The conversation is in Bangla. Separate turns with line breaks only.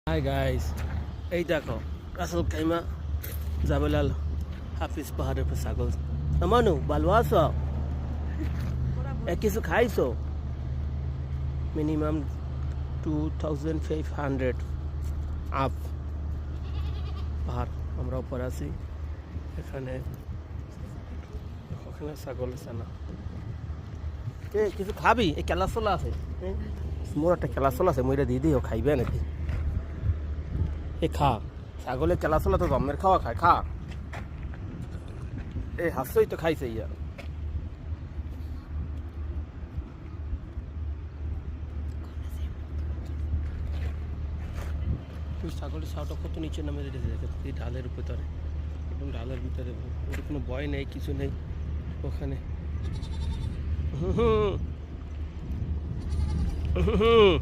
হাই গাইস, এই দেখো রাসেল কাইমা জাবেলাল হাফিজ পাহাড়ের উপর ছাগল। আমানু ভালো আছো? কিছু খাইছো? মিনিমাম 2500 আপ পাহাড়। আমরা উপর আছি। এখানে ওখানে ছাগল আছে না। কিছু খাবি? এই কেলাসোলা আছে, মোর একটা কেলাসোলা আছে, মইরা দিয়ে দিও, খাইবে নাকি? খা, ছাগলের চেলাচলা তো জন্মের খাওয়া খায়, খা। হাসছই তো, খাইছে ইয়া। ছাগলের ছাওটা কত নিচে নামে রেখেছে, এই ঢালের ভিতরে, এবং ঢালের ভিতরে ওর কোনো ভয় নেই, কিছু নেই ওখানে। হুম হুম হুম